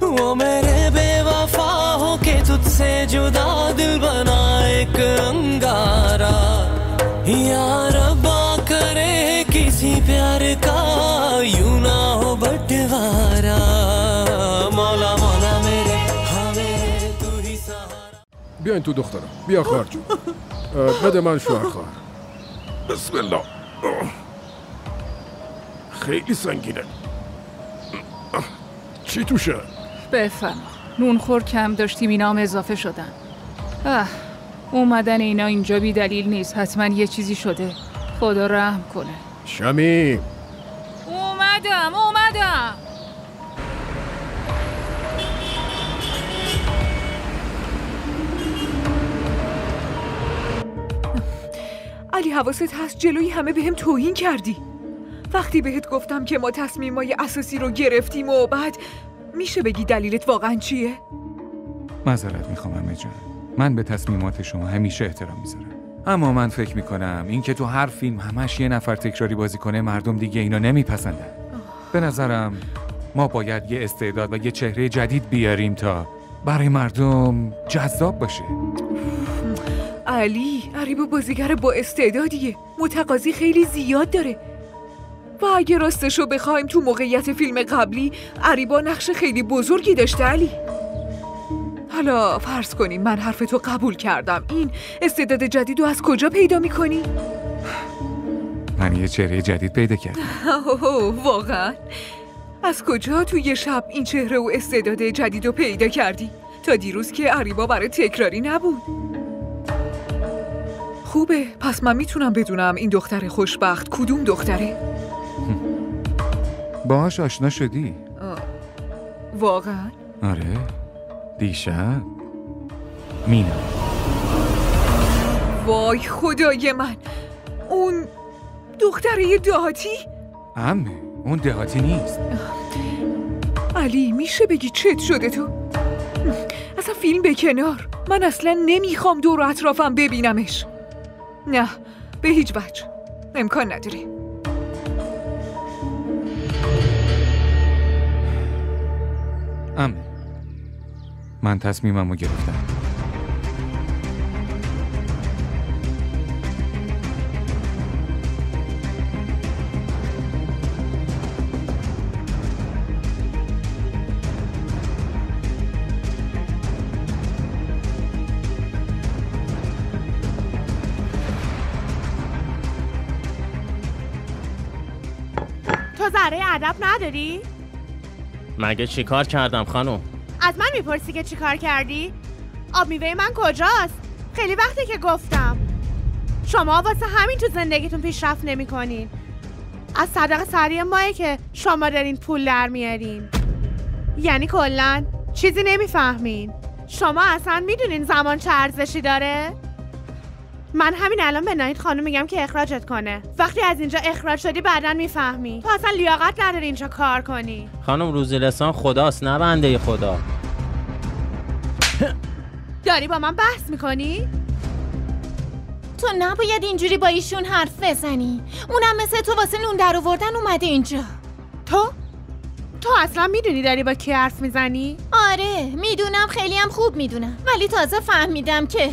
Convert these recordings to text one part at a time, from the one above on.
वो मेरे बेवफा हो के तुझसे जुदा दिल बना एक अंगारा या रब्बा करे किसी प्यार का यूं ना हो बंटवारा मौला मौला मेरे हमें तू ही सहारा. بیاین تو دخترم. بیا خواهر جون. بده من شوهر خواهر. بسم الله. خیلی سنگینه. چی توشه؟ بفهم. نونخور کم داشتیم اینا هم اضافه شدن. اومدن اینا اینجا بی دلیل نیست. حتما یه چیزی شده. خدا رحم کنه. شمیم. اومدم. علی حواست هست جلوی همه بهم توهین کردی. وقتی بهت گفتم که ما تصمیمای اساسی رو گرفتیم و بعد میشه بگی دلیلت واقعا چیه؟ معذرت میخوام عمه جان. من به تصمیمات شما همیشه احترام میذارم. اما من فکر میکنم این که تو هر فیلم همش یه نفر تکراری بازی کنه مردم دیگه اینو نمیپسندن. به نظرم ما باید یه استعداد و یه چهره جدید بیاریم تا برای مردم جذاب باشه. علی با بازیگر با استعدادیه. متقاضی خیلی زیاد داره. و اگه راستشو بخوایم تو موقعیت فیلم قبلی عریبا نقش خیلی بزرگی داشته. علی حالا فرض کنیم من حرفتو قبول کردم، این استعداد جدیدو از کجا پیدا میکنی؟ من یه چهره جدید پیدا کردم. واقعا؟ از کجا تو یه شب این چهره و استعداد جدیدو پیدا کردی؟ تا دیروز که عریبا برای تکراری نبود. خوبه، پس من میتونم بدونم این دختر خوشبخت کدوم دختره؟ باهاش آشنا شدی؟ واقعا؟ آره، دیشب مینا. وای خدای من، اون دختره دهاتی؟ عمه، اون دهاتی نیست. علی میشه بگی چت شده تو؟ اصلا فیلم به کنار، من اصلا نمیخوام دور و اطرافم ببینمش. نه به هیچ وجه، امکان نداره. عمه، من تصمیممو گرفتم. تو ذره ادب نداری؟ مگه چی کار کردم خانم؟ از من میپرسی که چی کار کردی؟ آب میوه من کجاست؟ خیلی وقتی که گفتم. شما واسه همین تو زندگیتون پیشرفت نمی‌کنین. از صدقه سری مایه که شما دارین پول در میارین. یعنی کلاً چیزی نمیفهمین. شما اصلا میدونین زمان چه ارزشی داره؟ من همین الان به ناهید خانم میگم که اخراجت کنه. وقتی از اینجا اخراج شدی بعداً میفهمی. تو اصلا لیاقت نداری اینجا کار کنی. خانم روزی لسان خداست نه بنده خدا. داری با من بحث میکنی؟ تو نباید اینجوری با ایشون حرف بزنی. اونم مثل تو واسه نون در آوردن اومده اینجا. تو اصلا میدونی داری با کی حرف میزنی؟ آره میدونم، خیلی هم خوب میدونم. ولی تازه فهمیدم که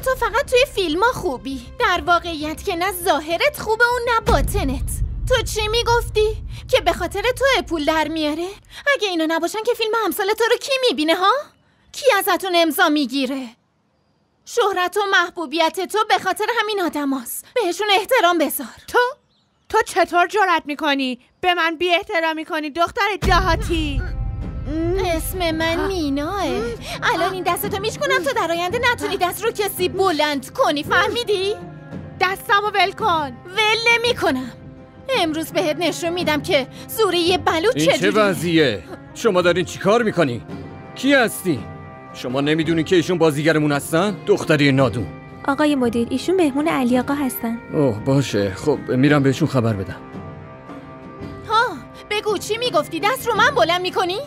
تو فقط توی فیلم ها خوبی. در واقعیت که نه ظاهرت خوبه و نه باطنت. تو چی میگفتی؟ که به خاطر تو پول در میاره؟ اگه اینا نباشن که فیلم همسال تو رو کی میبینه ها؟ کی ازتون امضا میگیره؟ شهرت و محبوبیت تو به خاطر همین آدم هست. بهشون احترام بذار. تو چطور جرأت میکنی به من بی احترامی کنی دختر دهاتی؟ اسم من میناه. الان این دستتو میشکنم تا در آینده نتونی دست رو کسی بلند کنی، فهمیدی؟ دستمو ول کن. ول نمی‌کنم. امروز بهت نشون میدم که زوره یه بلوط چجوریه. این چه وضعیه؟ شما دارین چی کار میکنی؟ کی هستی؟ شما نمیدونین که ایشون بازیگرمون هستن؟ دختری نادون. آقای مدیر، ایشون مهمون علی آقا هستن. اوه باشه، خب میرم بهشون خبر بدم. ها بگو چی میگفتی؟ دست رو من بلند میکنی؟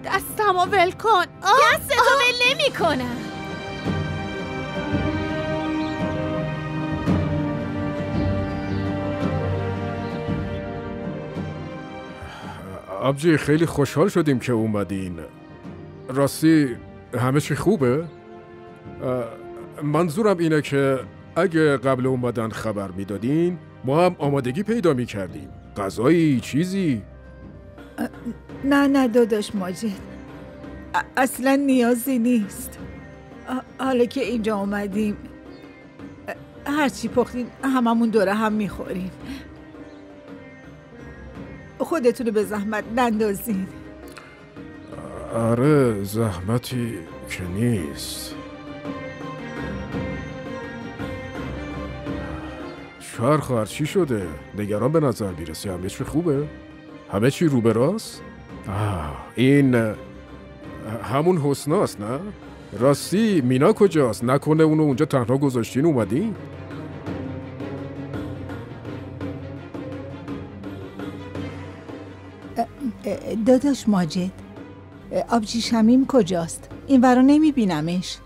دستمو ول کن. دستتو ول نمیکنم. آبجی خیلی خوشحال شدیم که اومدین. راستی همه چی خوبه؟ منظورم اینه که اگه قبل اومدن خبر میدادین ما هم آمادگی پیدا میکردیم. غذایی چیزی؟ نه داداش ماجد، اصلا نیازی نیست. حالا که اینجا اومدیم هرچی پختین هممون دوره هم میخوریم. خودتونو به زحمت نندازین. آره زحمتی که نیست. شوهر خواهر چی شده؟ نگران به نظر میرسی. همه چی خوبه؟ همه چی رو به راست؟ این همون حسناست نه؟ راستی مینا کجاست؟ نکنه اونو اونجا تنها گذاشتین اومدین؟ داداش ماجد، آبجی شمیم کجاست؟ این ورا نمیبینمش.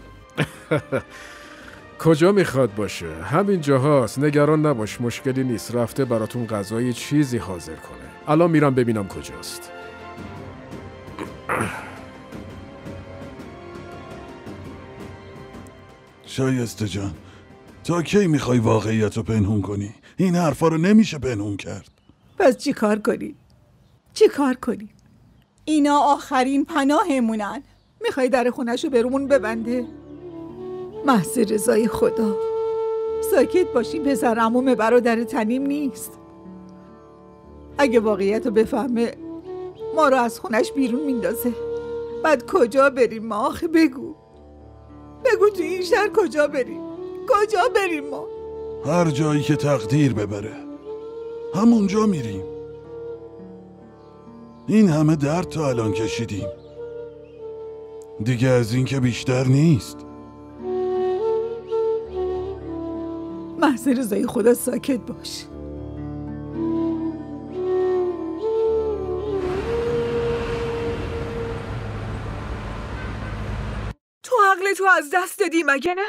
کجا میخواد باشه؟ همین جاهاست. نگران نباش، مشکلی نیست. رفته براتون غذای چیزی حاضر کنه. الان میرم ببینم کجاست. شایسته جان، تا کی میخوای واقعیت رو پنهون کنی؟ این حرفا رو نمیشه پنهون کرد. پس چی کار کنی؟ چی کار کنی؟ اینا آخرین پناهمونن. میخوای در خونش رو برومون ببنده؟ محض رضای خدا ساکت باشی. پسر عموم برادر تنیم نیست. اگه واقعیت رو بفهمه ما رو از خونش بیرون میندازه. بعد کجا بریم ما؟ آخه بگو تو این شهر کجا بریم؟ کجا بریم ما؟ هر جایی که تقدیر ببره همونجا میریم. این همه درد تا الان کشیدیم، دیگه از این که بیشتر نیست. محض رضای خدا ساکت باش. تو عقلتو از دست دادی مگه نه؟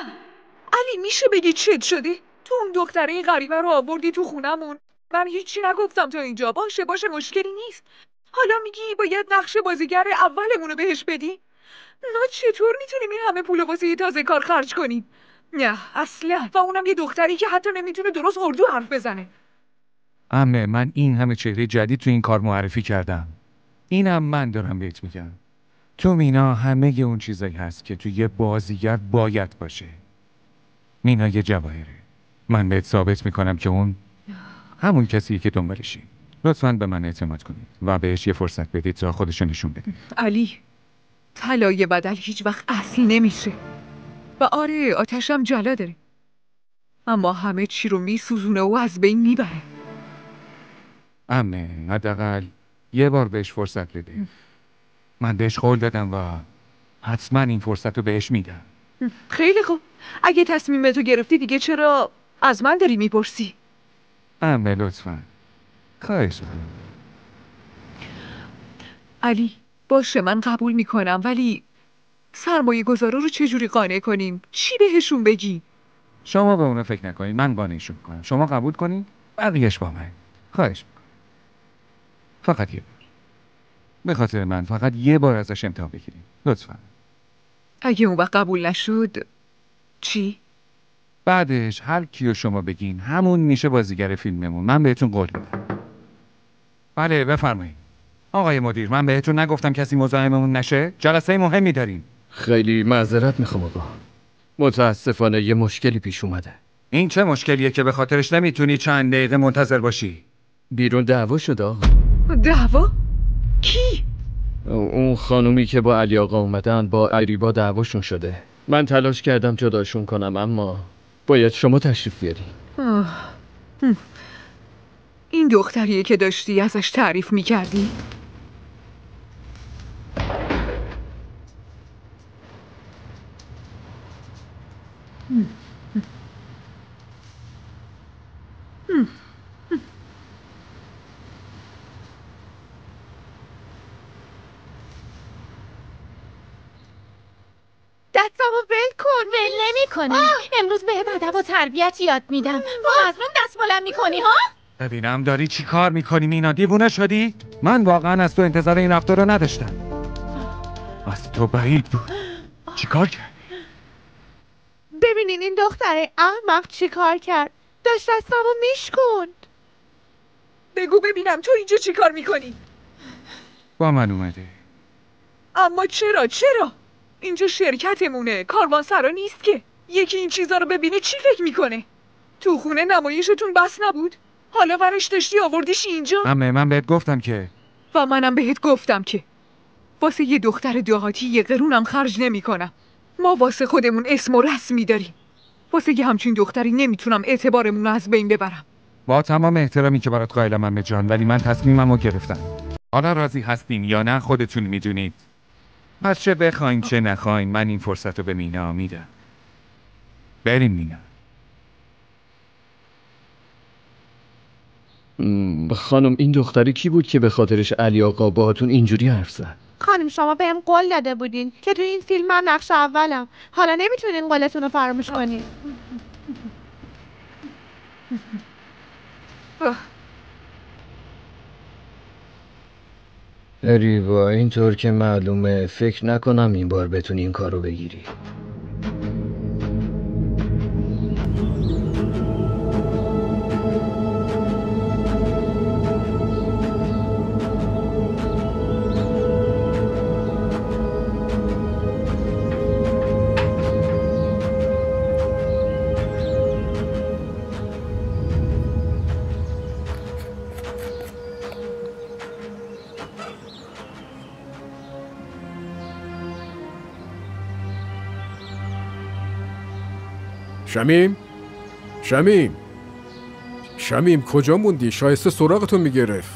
علی میشه بگی چت شدی؟ تو اون دختره غریبه رو آوردی تو خونمون. من هیچی نگفتم تا اینجا. باشه مشکلی نیست. حالا میگی باید نقش بازیگر اولمونو بهش بدی؟ نه چطور میتونیم این همه پول واسه یه تازه کار خرج کنیم؟ نه اصلا. و اونم یه دختری که حتی نمیتونه درست اردو حرف بزنه. عمه من این همه چهره جدید تو این کار معرفی کردم. اینم من دارم بهت میگم. تو مینا همه اون چیزایی هست که تو یه بازیگر باید باشه. مینا یه جواهره. من بهت ثابت میکنم که اون همون کسیه که دنبالشی. لطفاً به من اعتماد کنید و بهش یه فرصت بدید تا خودشو نشون بده. علی، طلای بدل هیچ وقت اصل نمیشه. و آره آتشم جلا داره، اما همه چی رو میسوزونه و از بین میبره. عمه حداقل یه بار بهش فرصت بده. من بهش قول دادم و حتما این فرصت رو بهش میدم. خیلی خوب. اگه تصمیم تو گرفتی دیگه چرا از من داری میپرسی؟ عمه لطفاً خواهش میکنم. علی باشه من قبول میکنم، ولی سرمایه گذارا رو چجوری قانع کنیم؟ چی بهشون بگی؟ شما به اونا فکر نکنید، من قانعشون میکنم. شما قبول کنید بقیه‌اش با من. خواهش میکنم. فقط یه بار. به خاطر من فقط یه بار ازش امتحان بگیریم لطفاً. اگه اون وقت قبول نشد چی؟ بعدش هر کیو شما بگین همون میشه بازیگر فیلممون. من بهتون قول میدم. بله بفرمایید. آقای مدیر من بهتون نگفتم کسی مزاحممون نشه؟ جلسه مهمی داریم. خیلی معذرت میخوام آقا، متاسفانه یه مشکلی پیش اومده. این چه مشکلیه که به خاطرش نمیتونی چند دقیقه منتظر باشی؟ بیرون دعوا شده آقا. دعوا؟ کی؟ اون خانومی که با علی آقا اومدن با عریبا دعواشون شده. من تلاش کردم جداشون کنم اما باید شما تشریف بیاری. این دختریه که داشتی ازش تعریف میکردی؟ دستمو ول کن. ول نمی کنم. امروز به ادب و تربیت یاد میدم. با مظلوم دست بلند میکنی ها؟ ببینم داری چی کار میکنی مینا؟ دیوونه شدی؟ من واقعا از تو انتظار این رفتار رو نداشتم. از تو بعید بود. چیکار کردی؟ ببینین این دختره احمق چیکار کرد. داشت دستمو میشکند. بگو ببینم تو اینجا چیکار میکنی؟ با من اومده. اما چرا؟ اینجا شرکتمونه، کاروانسرا نیست که. یکی این چیزا رو ببینه چی فکر میکنه؟ تو خونه نمایشتون بس نبود؟ حالا ورش داشتی آوردیش اینجا؟ من بهت گفتم که. و منم بهت گفتم که واسه یه دختر دهاتی یه قرونم خرج نمیکنم. ما واسه خودمون اسم و رسمی داریم. واسه یه همچین دختری نمیتونم اعتبارمون رو از بین ببرم. با تمام احترامی که برات قائلم عمه جان، ولی من تصمیممو گرفتم. حالا راضی هستین یا نه خودتون میدونید. پس چه بخواین چه نخواین من این فرصت رو به مینا میدم. بریم مینا. خانم این دختری کی بود که به خاطرش علی آقا باهاتون اینجوری حرف زد؟ خانم شما بهم قول داده بودین که تو این فیلم من نقش اولم. حالا نمیتونین قولتون رو فراموش کنین. اریبا اینطور که معلومه فکر نکنم این بار بتونی این کارو بگیری. شمیم کجا موندی؟ شایسته سراغتون میگرفت.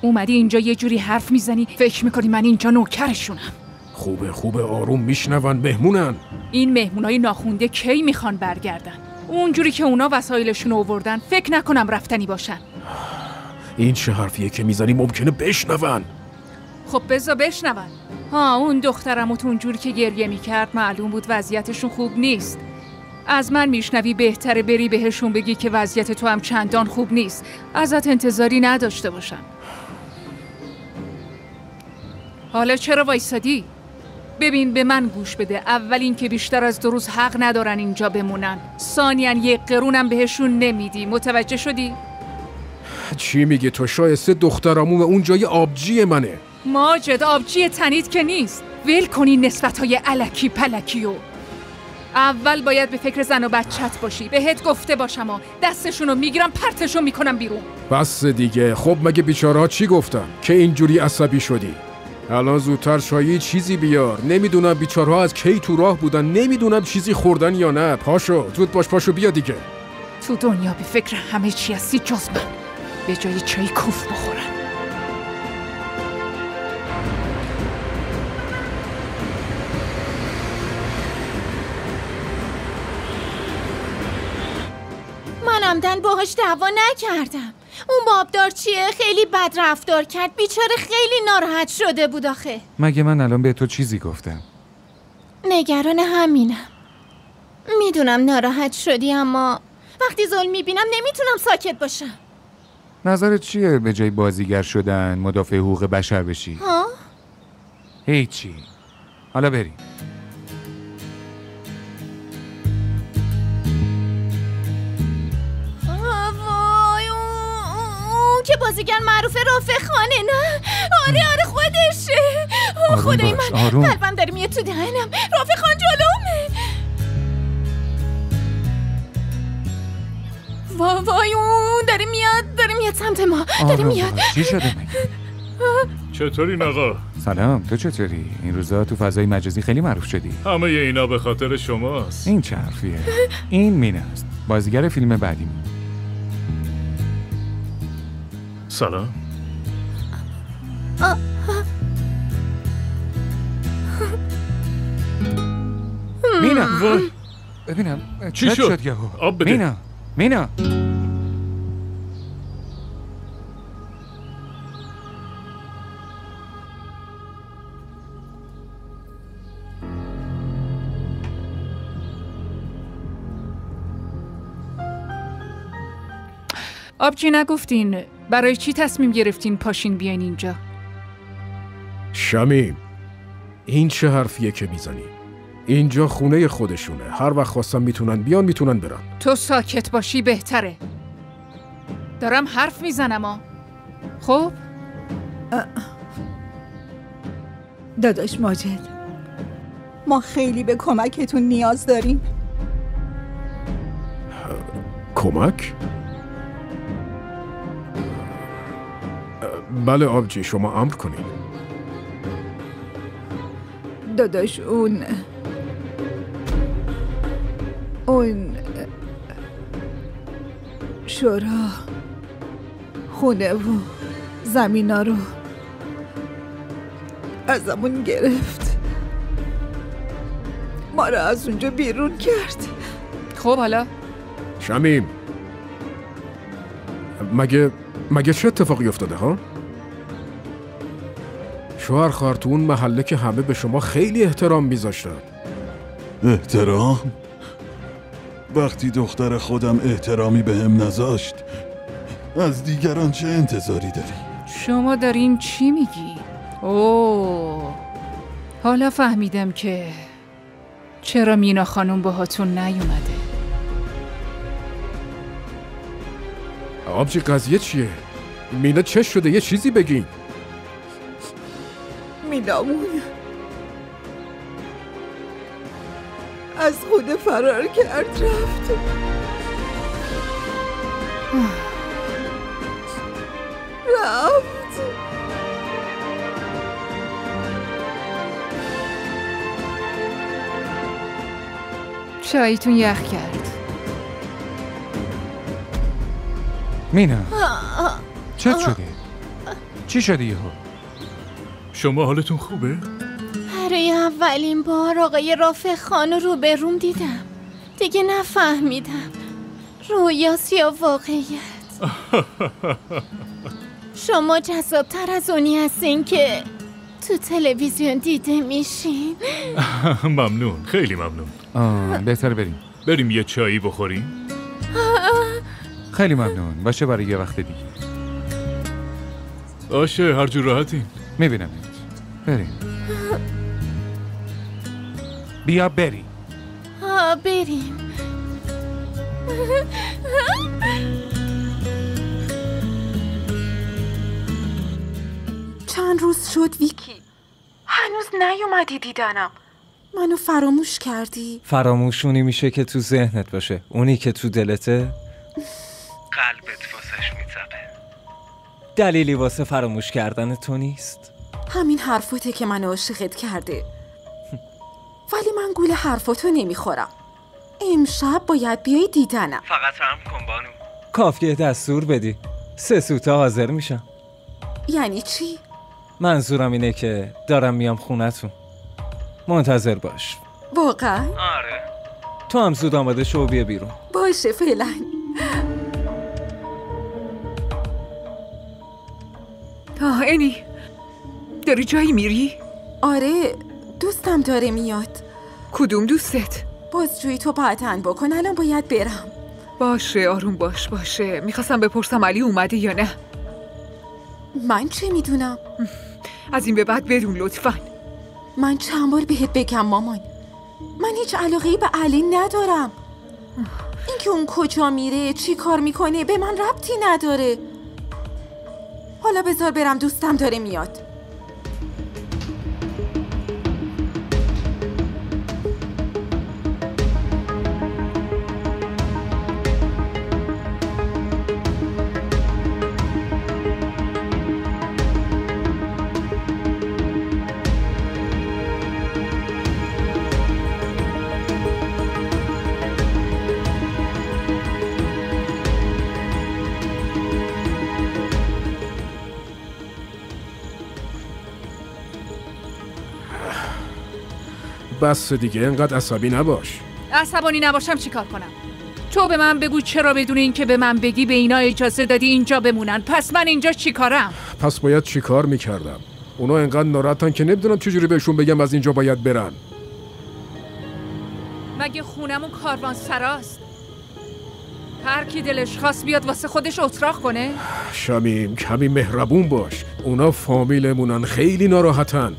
اومدی اینجا یه جوری حرف میزنی فکر میکنی من اینجا نوکرشونم. خوبه آروم میشنون، مهمونن. این مهمونای ناخونده کی میخوان برگردن؟ اونجوری که اونا وسایلشون آوردن فکر نکنم رفتنی باشن. این چه حرفیه که میزنی؟ ممکنه بشنون. خب بذار بشنون. اون دخترمو تو اونجوری که گریه میکرد معلوم بود وضعیتشون خوب نیست. از من میشنوی بهتره بری بهشون بگی که وضعیت تو هم چندان خوب نیست. ازت انتظاری نداشته باشن. حالا چرا وایسادی؟ ببین به من گوش بده. اول این که بیشتر از 2 روز حق ندارن اینجا بمونن. ثانیاً 1 قرونم بهشون نمیدی. متوجه شدی؟ چی میگه تو؟ شایسته دخترامون اونجا آبجی منه. ماجد آبجی تنید که نیست. ول کنی نسبت‌های الکی پلکیو. اول باید به فکر زن و بچت باشی. بهت گفته باشم دستشونو میگیرم پرتشون میکنم بیرون. بس دیگه. خب مگه بیچاره‌ها چی گفتن که اینجوری عصبی شدی؟ الان زودتر شایی چیزی بیار. نمیدونم بیچاره‌ها از کی تو راه بودن. نمیدونم چیزی خوردن یا نه. پاشو زود باش، پاشو بیا دیگه. تو دنیا به فکر همه چی هستی جز من. به جای چای کوف بخورن. من عمدن باهاش دعوا نکردم. اون بابدار چیه؟ خیلی بد رفتار کرد. بیچاره خیلی ناراحت شده بود آخه. مگه من الان به تو چیزی گفتم؟ نگران همینم. میدونم ناراحت شدی اما وقتی ظلم میبینم نمیتونم ساکت باشم. نظرت چیه به جای بازیگر شدن مدافع حقوق بشر بشی؟ ها؟ هیچی. حالا بریم. که بازیگر معروف رافع خانه نه؟ آره خودشه. خدای من قلبم داره میاد تو دهنم. رافع خان جلومه. وای اون داره میاد سمت ما. داره میاد. چی شده مگه؟ چطورین آقا؟ سلام، تو چطوری؟ این روزا تو فضای مجازی خیلی معروف شدی. همه اینا به خاطر شماست. این چه حرفیه؟ این مینا است، بازیگر فیلم بعدی. سلام. مینا وای ببینم چی شد یهو؟ آب بده. مینا آبجی نگفتین برای چی تصمیم گرفتین پاشین بیاین اینجا؟ شمیم این چه حرفیه که میزنی؟ اینجا خونه خودشونه. هر وقت خواستن میتونن بیان، میتونن برن. تو ساکت باشی بهتره. دارم حرف میزنم خب؟ داداش ماجد، ما خیلی به کمکتون نیاز داریم. کمک؟ بله آبجی، شما امر کنید. داداش اون شورا خونه و زمینا رو ازمون گرفت، ما رو از اونجا بیرون کرد. خب حالا شمیم، مگه چه اتفاقی افتاده ها؟ شوهر خواهر تو اون محله که همه به شما خیلی احترام میذاشتن. احترام؟ وقتی دختر خودم احترامی بهم نذاشت، از دیگران چه انتظاری داری؟ شما دارین چی میگی؟ اوه، حالا فهمیدم که چرا مینا خانم باهاتون نیومده. آبجی قضیه چیه؟ مینا چه شده؟ یه چیزی بگین. مینامون از خونه فرار کرد، رفت. چایتون یخ کرد. مینا چه شده؟ چی شده یهو؟ شما حالتون خوبه؟ برای اولین بار آقای رافع خان رو روبروم دیدم. دیگه نفهمیدم رویاست یا واقعیت. شما جذابتر از اونی هستین که تو تلویزیون دیده میشین. ممنون، خیلی ممنون. بهتره بریم یه چایی بخوریم؟ خیلی ممنون. باشه برای یه وقت دیگه. باشه، هر جور راحتیم. میبینم بریم. بیا بریم. بریم. چند روز شد ویکی، هنوز نیومدی دیدنم. منو فراموش کردی؟ فراموشونی میشه که تو ذهنت باشه، اونی که تو دلته قلبت واسش میتپه. دلیلی واسه فراموش کردن تو نیست. همین حرفاته که منو عاشقت کرده. ولی من گول حرفاتو نمیخورم. امشب باید بیای دیدنم. فقط رحم کن بانو. کافیه دستور بدی، 3 سوته حاضر میشم. یعنی چی؟ منظورم اینه که دارم میام خونتون، منتظر باش. واقعا؟ آره. تو هم زود آماده شو و بیا بیرون. باشه فعلا. انی داری جایی میری؟ آره، دوستم داره میاد. کدوم دوستت؟ بازجویی تو پتن بکن، الان باید برم. باشه آروم باشه. میخواستم بپرسم علی اومده یا نه. من چه میدونم؟ از این به بعد بدون لطفاً. من چند بار بهت بگم مامان، من هیچ علاقه‌ای به علی ندارم. اینکه اون کجا میره چی کار میکنه به من ربطی نداره. حالا بذار برم، دوستم داره میاد. بس دیگه، اینقدر عصبی نباش. عصبانی نباشم چیکار کنم؟ تو به من بگو چرا بدون این که به من بگی به اینا اجازه دادی اینجا بمونن؟ پس من اینجا چیکارم؟ پس باید چیکار میکردم؟ اونا اینقدر ناراحتن که نمیدونم چجوری بهشون بگم از اینجا باید برن. مگه خونمون کاروان سراست؟ هر کی دلش خواست بیاد واسه خودش اتراق کنه؟ شمیم کمی مهربون باش، اونا فامیلمونن، خیلی ناراحتن.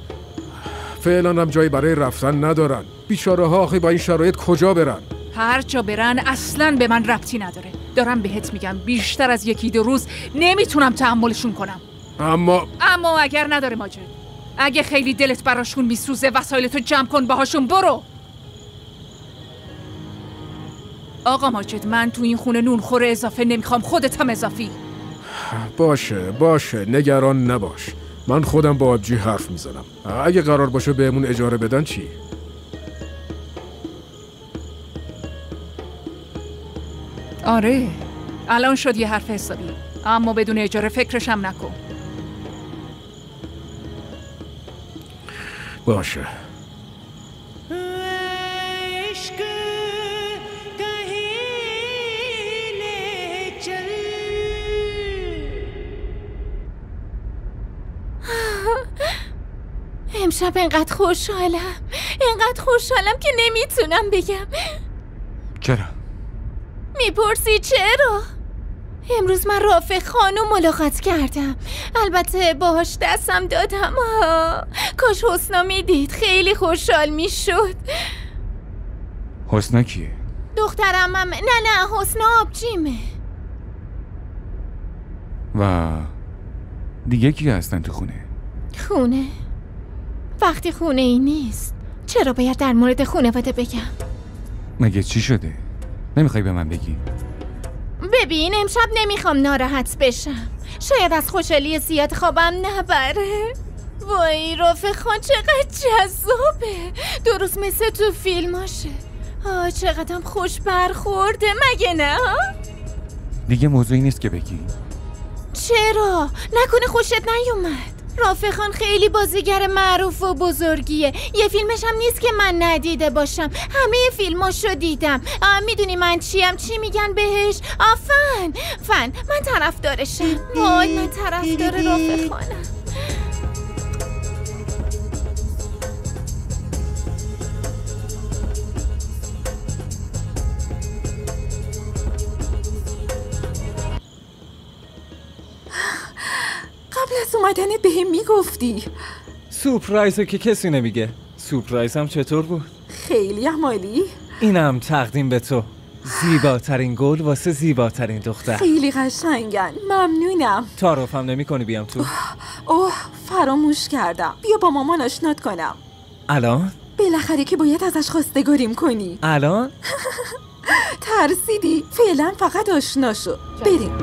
فعلا هم جایی برای رفتن ندارن. بیچاره ها آخه با این شرایط کجا برن؟ هر جا برن اصلاً به من ربطی نداره. دارم بهت میگم بیشتر از 1-2 روز نمیتونم تحملشون کنم. اما اگر نداره ماجد. اگه خیلی دلت براشون میسوزه وسایلتو جمع کن باهاشون برو. آقا ماجد من تو این خونه نونخور اضافه نمیخوام، خودت هم اضافی. باشه نگران نباش. من خودم با آبجی حرف میزنم. اگه قرار باشه بهمون اجاره بدن چی؟ آره الان شد یه حرف حسابی، اما بدون اجاره فکرش هم نکن. باشه. امشب انقدر خوشحالم که نمیتونم بگم. چرا؟ میپرسی چرا؟ امروز من رافع خانم ملاقات کردم. البته باهاش دستم دادم. کاش حسنا میدید، خیلی خوشحال میشد. حسنا کیه؟ دخترم هم... نه حسنا آبجیمه. و دیگه کی هستن تو خونه؟ خونه؟ وقتی خونه ای نیست چرا باید در مورد خانواده بگم؟ مگه چی شده؟ نمیخوای به من بگی؟ ببین امشب نمیخوام ناراحت بشم. شاید از خوشحالی زیاد خوابم نبره. وای رافع خان چقدر جذابه، درست مثل تو فیلماشه. چقدرم خوش برخورده مگه نه؟ دیگه موضوعی نیست که بگی. چرا؟ نکنه خوشت نیومد؟ رافع خان خیلی بازیگر معروف و بزرگیه. یه فیلمش هم نیست که من ندیده باشم، همه فیلماشو دیدم. میدونی من چیم؟ چی میگن بهش؟ فن من طرفدارشم. وای من طرفدار رافع خانم. قبل از اومدنت بهم میگفتی. سورپرایزو که کسی نمیگه. سورپرایزم چطور بود؟ خیلی عالی. اینم تقدیم به تو. زیباترین گل واسه زیباترین دختر. خیلی قشنگن. ممنونم. تعارفم نمی‌کنی بیام تو؟ فراموش کردم. بیا با مامان آشنات کنم. الان؟ بالاخره که باید ازش خواستگاریم کنی. الان؟ ترسیدی؟ فعلا فقط آشنا شو. بریم.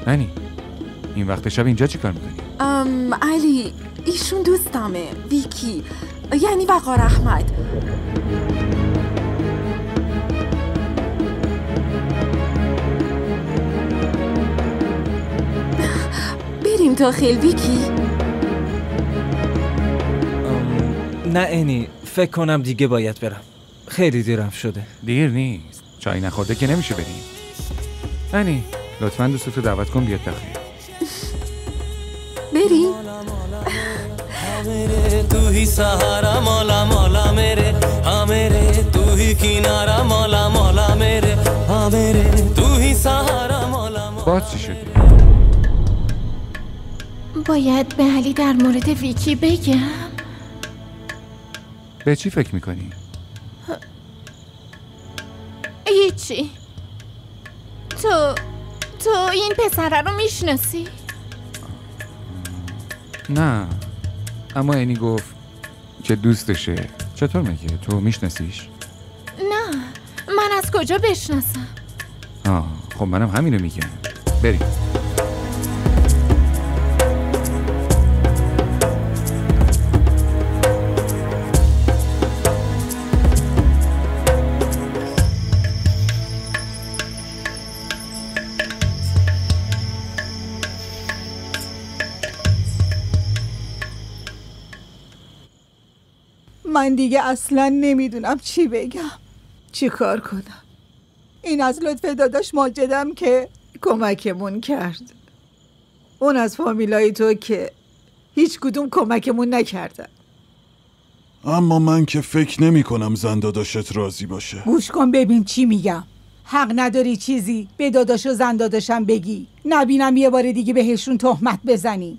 نانی این وقت شب اینجا چی کار میکنی؟ علی ایشون دوستمه، ویکی، یعنی وقار احمد. بریم داخل ویکی. نه انی فکر کنم دیگه باید برم، خیلی دیرم شده. دیر نیست، چای نخورده که نمیشه بریم. انی لطفاً دوستتو دعوت کن بیاد داخل. بریم. तू ही सहारा मौला मौला मेरे हाँ मेरे तू ही किनारा मौला मौला मेरे हाँ मेरे तू ही सहारा मौला باز چی شدی؟ باید به علی در مورد ویکی بگم. به چی فکر میکنی؟ هیچی. تو این پسره رو میشناسی؟ نه اما اینی گفت که دوستشه. چطور میگه؟ تو میشناسیش؟ نه من از کجا بشناسم؟ خب منم همینو میگم. بریم. من دیگه اصلا نمیدونم چی بگم، چی کار کنم. این از لطف داداش ماجدم که کمکمون کرد، اون از فامیلای تو که هیچ کدوم کمکمون نکردن. اما من که فکر نمی کنم زن داداشت راضی باشه. گوش کن ببین چی میگم. حق نداری چیزی به داداش و زن داداشم بگی، نبینم یه بار دیگه بهشون تهمت بزنی.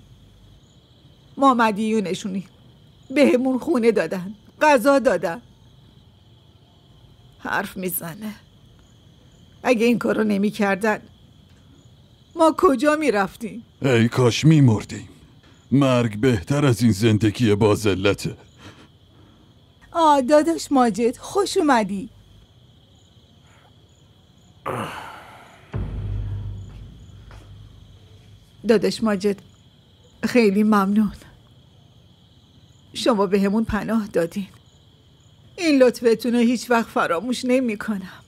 ما مدیونشونی، بهمون خونه دادن، غذا دادن. حرف میزنه. اگه این کارو نمی کردن ما کجا می رفتیم؟ ای کاش می مردیم. مرگ بهتر از این زندگی با ذلته. داداش ماجد خوش اومدی. داداش ماجد خیلی ممنون، شما به همون پناه دادین. این لطفتون رو هیچ وقت فراموش نمی کنم.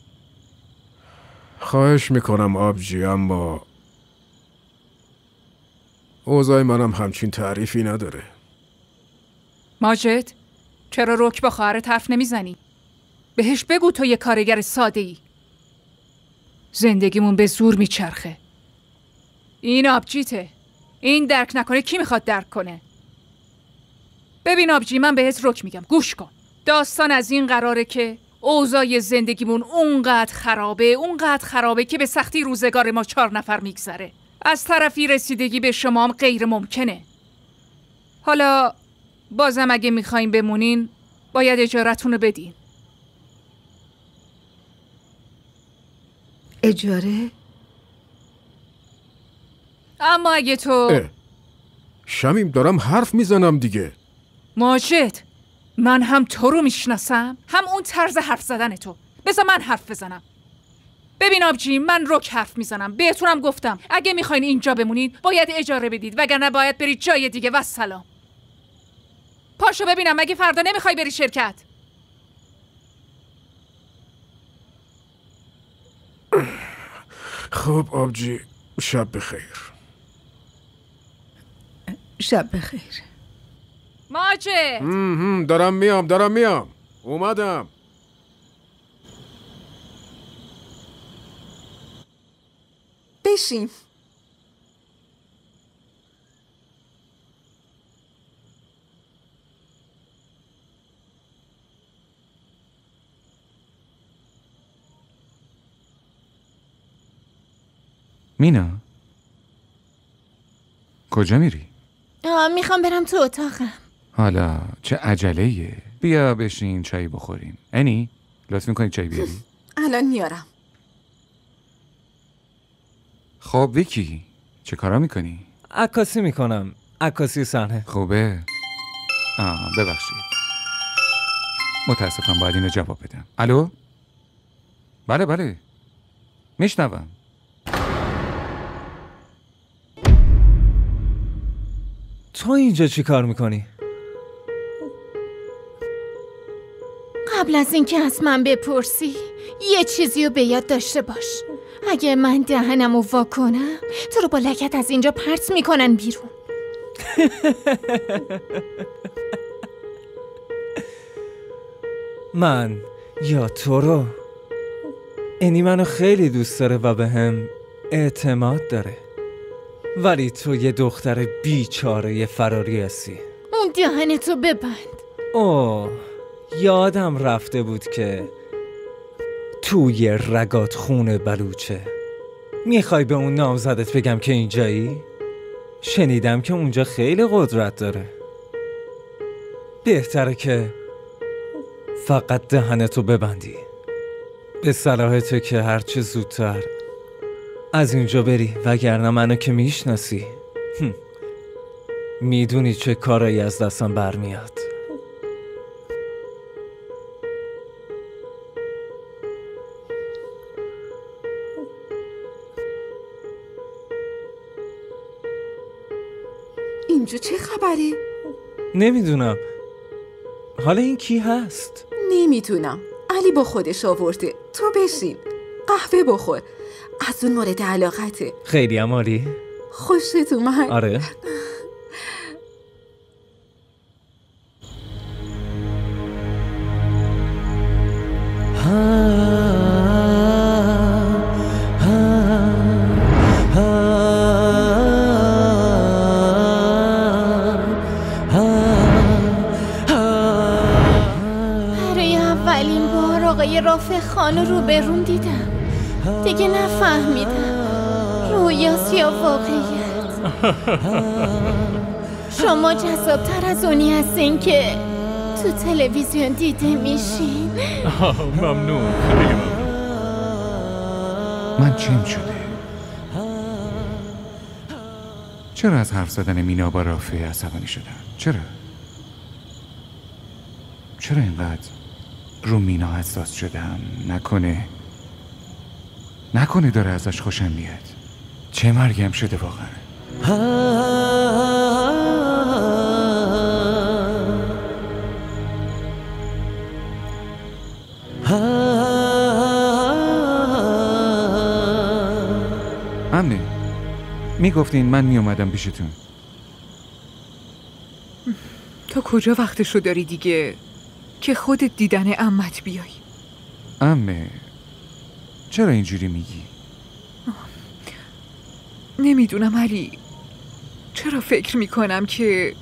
خواهش میکنم آبجی، اما اوضاع منم همچین تعریفی نداره. ماجد چرا رک با خواهرت حرف نمیزنی؟ بهش بگو تو یه کارگر ساده ای. زندگیمون به زور میچرخه. این آبجیته. این درک نکنه کی میخواد درک کنه؟ ببین آبجی، من بهت رک میگم، گوش کن. داستان از این قراره که اوضاع زندگیمون اونقدر خرابه که به سختی روزگار ما 4 نفر میگذره. از طرفی رسیدگی به شما هم غیر ممکنه. حالا بازم اگه میخواین بمونین باید اجارتون رو بدین. اجاره؟ اما اگه تو شمیم دارم حرف میزنم دیگه. ماجد، من هم تو رو میشناسم هم اون طرز حرف زدن تو. بذار من حرف بزنم. ببین آبجی، من رک حرف میزنم. بهتونم گفتم اگه میخواین اینجا بمونید باید اجاره بدید، وگرنه باید برید جای دیگه. و سلام. پاشو ببینم مگه فردا نمیخوای بری شرکت؟ خب آبجی، شب بخیر. شب بخیر. ماجد دارم میام. اومدم. بشین. مینا، کجا میری؟ میخوام برم تو اتاقم. حالا چه عجله‌ایه؟ بیا بشین چای بخوریم. انی لطف میکنی چای بیاری؟ الان میارم. خب ویکی، چه کارا میکنی؟ عکاسی میکنم. عکاسی صحنه. خوبه؟ ببخشید، متاسفم باید اینو جواب بدم. الو؟ بله میشنوم. تو اینجا چی کار میکنی؟ قبل از اینکه از من بپرسی یه چیزی رو به یاد داشته باش. اگه من دهنم رو وا کنم تو رو با لگد از اینجا پرت میکنن بیرون. من یا تو رو؟ اینی منو خیلی دوست داره و به هم اعتماد داره، ولی تو یه دختر بیچاره فراری هستی. اون دهنتو ببند. یادم رفته بود که توی رگات خون بلوچه. میخوای به اون نامزدت بگم که اینجایی؟ شنیدم که اونجا خیلی قدرت داره. بهتره که فقط دهنتو ببندی. به صلاحته که هرچه زودتر از اینجا بری، وگرنه منو که میشناسی میدونی چه کارایی از دستم برمیاد. اینجا چه خبره؟ نمیدونم. حالا این کی هست؟ نمیدونم. علی با خودش آورده. تو بشین قهوه بخور، از اون مورد علاقته. خیلی هم عالی. خوشت اومد؟ آقای رافع خان رو روبرون دیدم. دیگه نفهمیدم رویاست یا واقعیت. شما جذابتر از اونی هستین که تو تلویزیون دیده میشین. ممنون، خیلی ممنون. من چیم شده؟ چرا از حرف زدن مینا با رافع عصبانی شدم؟ چرا اینقدر رو مینا حساس شدم؟ نکنه داره ازش خوشم میاد. چه مرگم شده واقعا؟ امنه میگفتین من میومدم پیشتون. تا کجا وقتشو داری دیگه که خودت دیدن عمت بیای؟ امه چرا اینجوری میگی؟ نمیدونم علی، چرا فکر میکنم که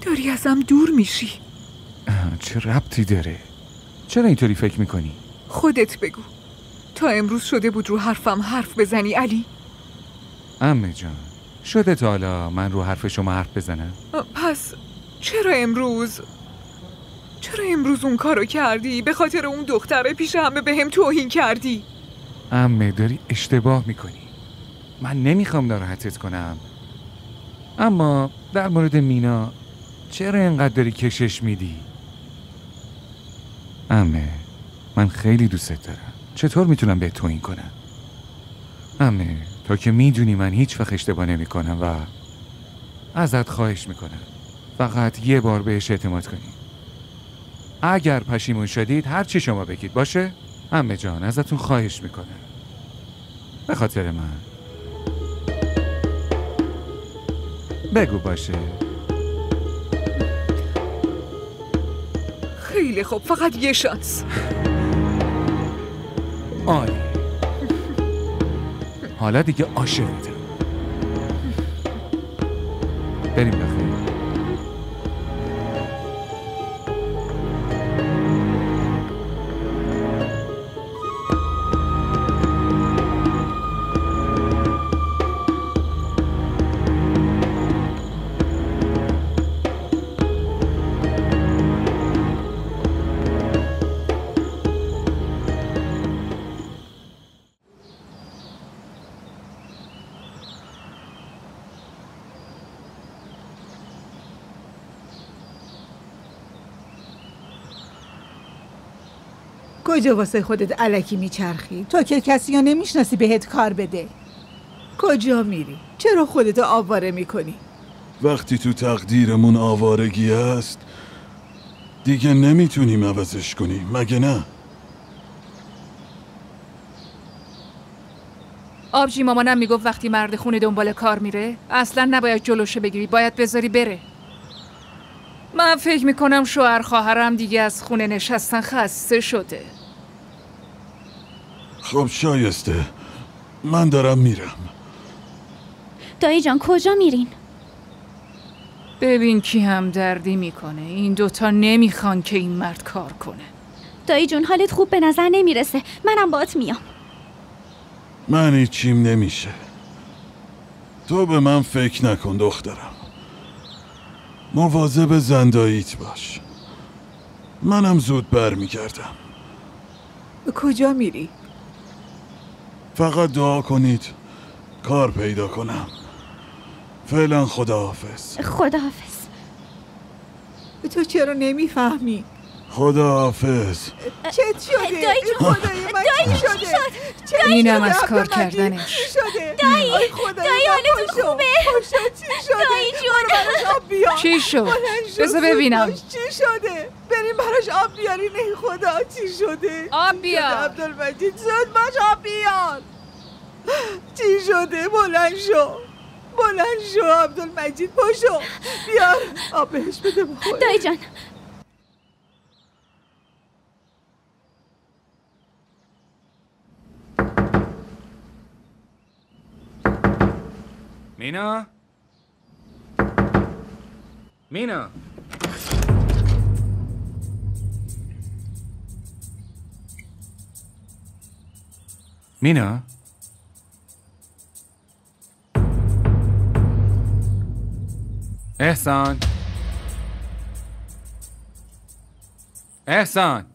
داری ازم دور میشی. چه ربطی داره؟ چرا اینطوری فکر میکنی؟ خودت بگو، تا امروز شده بود رو حرفم حرف بزنی علی؟ عمه جان شده تا حالا من رو حرف شما حرف بزنم؟ پس چرا امروز اون کارو کردی؟ به خاطر اون دختره پیش همه به هم توهین کردی. عمه داری اشتباه میکنی. من نمیخوام ناراحتت کنم، اما در مورد مینا چرا اینقدر داری کشش میدی؟ عمه من خیلی دوستت دارم، چطور میتونم بهت توهین کنم؟ عمه تو که میدونی من هیچ وقت اشتباه نمی کنم و ازت خواهش میکنم فقط یه بار بهش اعتماد کنی. اگر پشیمون شدید هر چی شما بگید باشه؟ عمه جان ازتون خواهش میکنم به خاطر من بگو باشه. خیلی خوب، فقط یه شانس. عالی، حالا دیگه عاشقتم. بریم بخیر. کجا واسه خودت الکی میچرخی؟ تو که کسی رو نمیشناسی بهت کار بده. کجا میری؟ چرا خودتو آواره میکنی؟ وقتی تو تقدیرمون آوارگی هست دیگه نمیتونیم عوضش کنیم، مگه نه؟ آبجی مامانم میگفت وقتی مرد خونه دنبال کار میره اصلا نباید جلوشه بگیری، باید بذاری بره. من فکر میکنم شوهر خواهرم دیگه از خونه نشستن خسته شده. خب شایسته، من دارم میرم. دایی جان کجا میرین؟ ببین کی هم دردی میکنه، این دوتا نمیخوان که این مرد کار کنه. دایی جون حالت خوب به نظر نمیرسه، منم باهات میام. من هیچیم نمیشه، تو به من فکر نکن دخترم. مواظب زنداییت باش، منم زود برمیگردم. کجا میری؟ فقط دعا کنید کار پیدا کنم. فعلا خداحافظ. خداحافظ. تو چرا نمیفهمی؟ خداحافظ. چه شده؟ دایی جون، خدای من چی شده؟ اینم از کار کردنش. دایی حالتون خوبه؟ چی شده؟ دایی جون چی شد؟ بذار ببینم. چی شده؟ بریم براش آب بیارین. ای خدا چی شده؟ آب بیار. عبدالمجید زود باش آب بیار. چی شده؟ بلند شو عبدالمجید، پاشو بیار آب بهش بده بخوره. دایی جان مینا مینا؟ احسان؟ احسان؟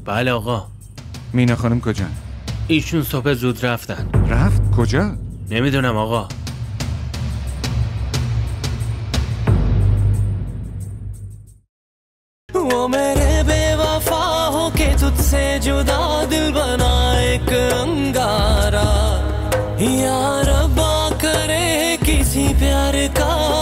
بله آقا. مینا خانم کجا؟ ایشون صبح زود رفتن. رفت؟ کجا؟ نمیدونم آقا. वो मेरे बेवफा हो के तुझसे जुदा दिल बना एक अंगारा, या रब्बा करे किसी प्यार का